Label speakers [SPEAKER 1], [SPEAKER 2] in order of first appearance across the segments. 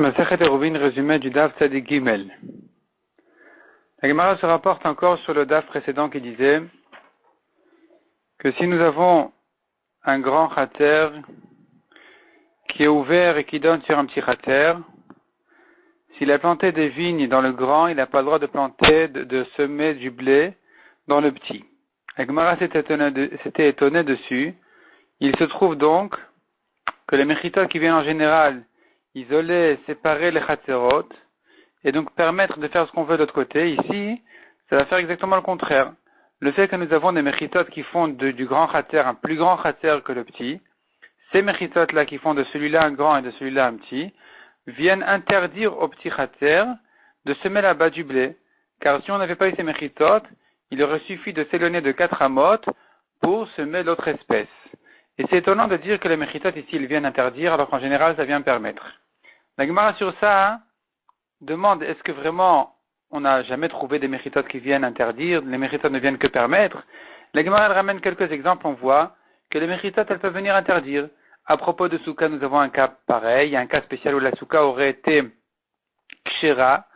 [SPEAKER 1] Masechet Eruvin, résumé du Daf Tzadik Gimel. La Gemara se rapporte encore sur le Daf précédent qui disait que si nous avons un grand crater qui est ouvert et qui donne sur un petit crater, s'il a planté des vignes dans le grand, il n'a pas le droit de planter, de semer du blé dans le petit. La Gemara s'était étonnée dessus. Il se trouve donc que les méchitot qui viennent en général isoler, séparer les chatserot, et donc permettre de faire ce qu'on veut de l'autre côté. Ici, ça va faire exactement le contraire. Le fait que nous avons des méchitot qui font du grand khater un plus grand khater que le petit, ces méchitot-là qui font de celui-là un grand et de celui-là un petit, viennent interdire au petit khater de semer là-bas du blé. Car si on n'avait pas eu ces méchitot, il aurait suffi de s'éloigner de 4 amotes pour semer l'autre espèce. Et c'est étonnant de dire que les méchitot ici, ils viennent interdire, alors qu'en général, ça vient permettre. La Gemara sur ça demande, est-ce que vraiment on n'a jamais trouvé des méchitot qui viennent interdire, les méchitot ne viennent que permettre? La Gemara elle ramène quelques exemples, on voit que les méchitot elles peuvent venir interdire. À propos de Souka, nous avons un cas pareil, il y a un cas spécial où la Souka aurait été kshera,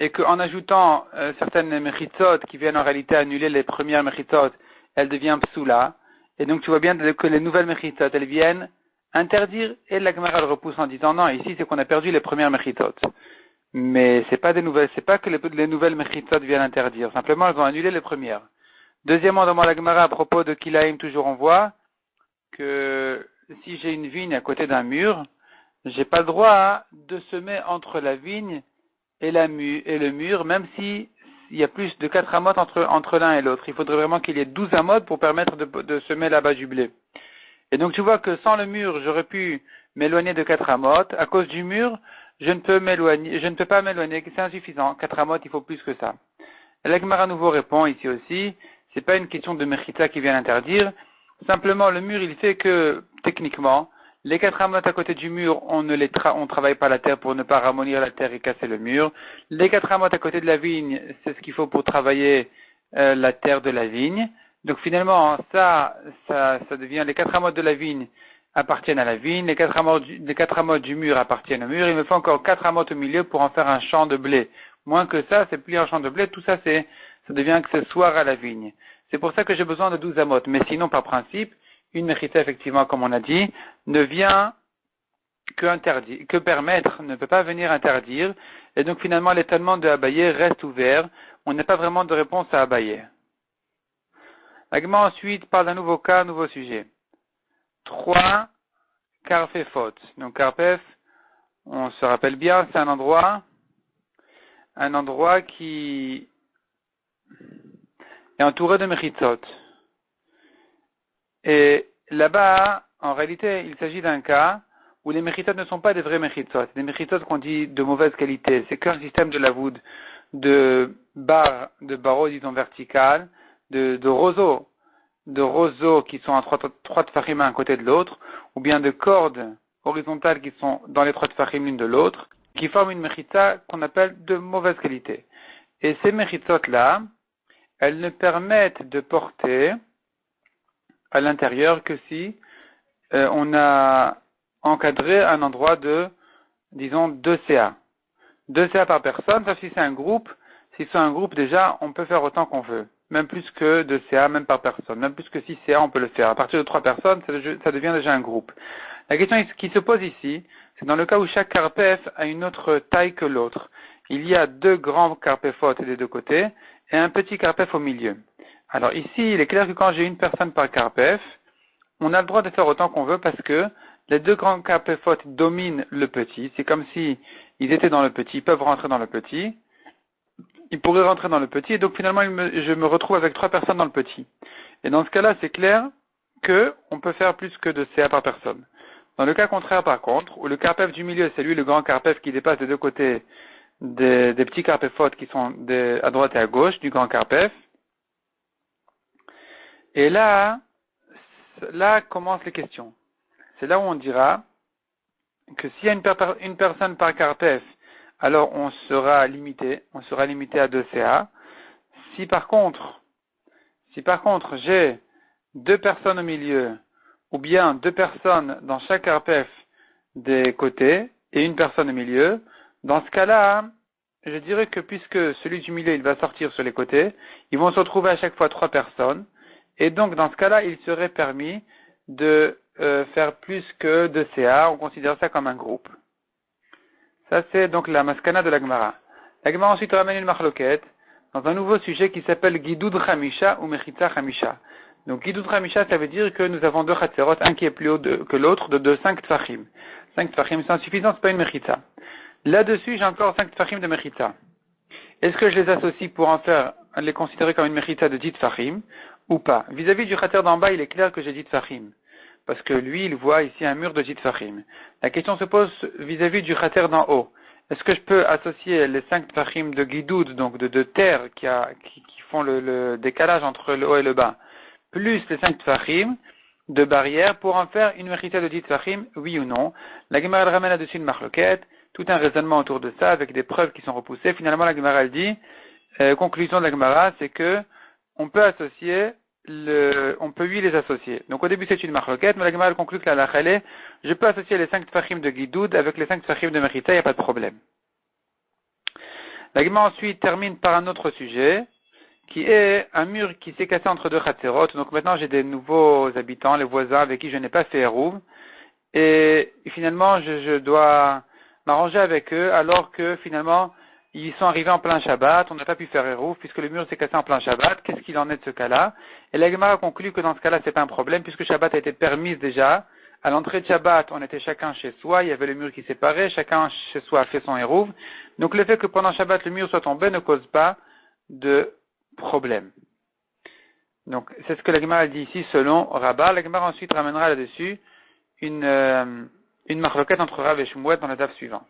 [SPEAKER 1] et qu'en ajoutant certaines méchitot qui viennent en réalité annuler les premières méchitot, elle devient psoula. Et donc tu vois bien que les nouvelles méchitot, elles viennent interdire, et la Gemara elle repousse en disant non, ici c'est qu'on a perdu les premières méchitot. Mais c'est pas que les nouvelles méchitot viennent interdire, simplement elles ont annulé les premières. Deuxièmement, dans la Gemara à propos de Kilaïm, toujours on voit que si j'ai une vigne à côté d'un mur, j'ai pas le droit de semer entre la vigne et le mur, même si il y a plus de 4 amotes entre l'un et l'autre. Il faudrait vraiment qu'il y ait 12 amotes pour permettre de semer là-bas du blé. Et donc tu vois que sans le mur, j'aurais pu m'éloigner de 4 amotes. À cause du mur, je ne peux pas m'éloigner, c'est insuffisant. 4 amotes, il faut plus que ça. Et la Gemara à nouveau répond ici aussi, c'est pas une question de mechita qui vient interdire. Simplement, le mur, il fait que, techniquement, les 4 amotes à côté du mur, on travaille pas la terre pour ne pas ramollir la terre et casser le mur. Les 4 amotes à côté de la vigne, c'est ce qu'il faut pour travailler la terre de la vigne. Donc finalement, ça devient, les 4 amotes de la vigne appartiennent à la vigne, les 4 amotes du mur appartiennent au mur. Il me faut encore 4 amotes au milieu pour en faire un champ de blé. Moins que ça, c'est plus un champ de blé, tout ça, ça devient accessoire à la vigne. C'est pour ça que j'ai besoin de 12 amotes. Mais sinon, par principe, une mechita, effectivement, comme on a dit, ne vient que permettre, ne peut pas venir interdire. Et donc, finalement, l'étonnement de Abaye reste ouvert. On n'a pas vraiment de réponse à Abaye. L'agma ensuite parle d'un nouveau cas, un nouveau sujet. 3 Karpefot. Donc, Karpef, on se rappelle bien, c'est un endroit qui est entouré de mechitot. Et là-bas, en réalité, il s'agit d'un cas où les mechitot ne sont pas des vrais mechitot. C'est des mechitot qu'on dit de mauvaise qualité. C'est qu'un système de lavoud, de barreaux, disons, verticales, de roseaux qui sont à trois tfachim à un côté de l'autre, ou bien de cordes horizontales qui sont dans les 3 tfachim l'une de l'autre, qui forment une mechita qu'on appelle de mauvaise qualité. Et ces mechitot-là, elles ne permettent de porter à l'intérieur que si on a encadré un endroit de, disons, 2 CA. 2 CA par personne, sauf si c'est un groupe. Si c'est un groupe, déjà, on peut faire autant qu'on veut. Même plus que 2 CA, même par personne. Même plus que 6 CA, on peut le faire. À partir de 3 personnes, ça devient déjà un groupe. La question qui se pose ici, c'est dans le cas où chaque karpef a une autre taille que l'autre. Il y a 2 grands karpefot des 2 côtés et un petit karpef au milieu. Alors ici, il est clair que quand j'ai une personne par karpef, on a le droit de faire autant qu'on veut parce que les 2 grands karpefot dominent le petit. C'est comme si ils étaient dans le petit, ils peuvent rentrer dans le petit. Ils pourraient rentrer dans le petit et donc finalement je me retrouve avec 3 personnes dans le petit. Et dans ce cas-là, c'est clair que on peut faire plus que 2 CA par personne. Dans le cas contraire par contre, où le karpef du milieu, c'est lui le grand karpef qui dépasse des 2 côtés des petits karpefot qui sont à droite et à gauche du grand karpef. Et là commencent les questions. C'est là où on dira que s'il y a une personne par karpef, alors on sera limité à 2 CA. Si par contre j'ai 2 personnes au milieu, ou bien 2 personnes dans chaque karpef des côtés, et une personne au milieu, dans ce cas-là, je dirais que puisque celui du milieu il va sortir sur les côtés, ils vont se retrouver à chaque fois 3 personnes, et donc dans ce cas-là, il serait permis de faire plus que 2 CA, on considère ça comme un groupe. Ça c'est donc la maskana de la Gemara. La Gemara ensuite ramène une marloquette dans un nouveau sujet qui s'appelle Gidud Chamisha ou Mechitza Chamisha. Donc Gidud Chamisha, ça veut dire que nous avons 2 Chatzerot, un qui est plus haut que l'autre, de 5 Tfachim. 5 Tfachim, c'est insuffisant, c'est pas une Mechitza. Là-dessus, j'ai encore 5 Tfachim de Mechitza. Est-ce que je les associe pour en faire, les considérer comme une Mechitza de 10 Tfachim ou pas? Vis-à-vis du Chatzer d'en bas, il est clair que j'ai 10 Tfachim. Parce que lui, il voit ici un mur de 10 Tfachim. La question se pose vis-à-vis du Chatzer d'en haut. Est-ce que je peux associer les 5 Tfachim de Gidoud, donc de terre qui font le décalage entre le haut et le bas, plus les 5 Tfachim de barrière pour en faire une Mechitza de 10 Tfachim, oui ou non? La Gemara elle ramène là-dessus une marloquette, tout un raisonnement autour de ça avec des preuves qui sont repoussées. Finalement, la Gemara elle dit, conclusion de la Gemara, c'est que on peut associer on peut les associer. Donc au début c'est une marloquette, mais la Gemara elle conclut que la halakha est, je peux associer les 5 Tfachim de Gidoud avec les 5 Tfachim de Mechitza, il n'y a pas de problème. La Gemara ensuite termine par un autre sujet, qui est un mur qui s'est cassé entre 2 Chatzerot. Donc maintenant j'ai des nouveaux habitants, les voisins avec qui je n'ai pas fait Eruv, et finalement je dois m'arranger avec eux alors que finalement ils sont arrivés en plein Shabbat, on n'a pas pu faire Eruv puisque le mur s'est cassé en plein Shabbat. Qu'est-ce qu'il en est de ce cas-là? Et la Gemara conclut que dans ce cas-là c'est pas un problème puisque Shabbat a été permise déjà. À l'entrée de Shabbat, on était chacun chez soi, il y avait le mur qui séparait, chacun chez soi a fait son Eruv. Donc le fait que pendant Shabbat le mur soit tombé ne cause pas de problème. Donc c'est ce que la Gemara dit ici selon Rabbah. La Gemara ensuite ramènera là-dessus une marloquette entre Rav et Shmuel dans la daf suivant.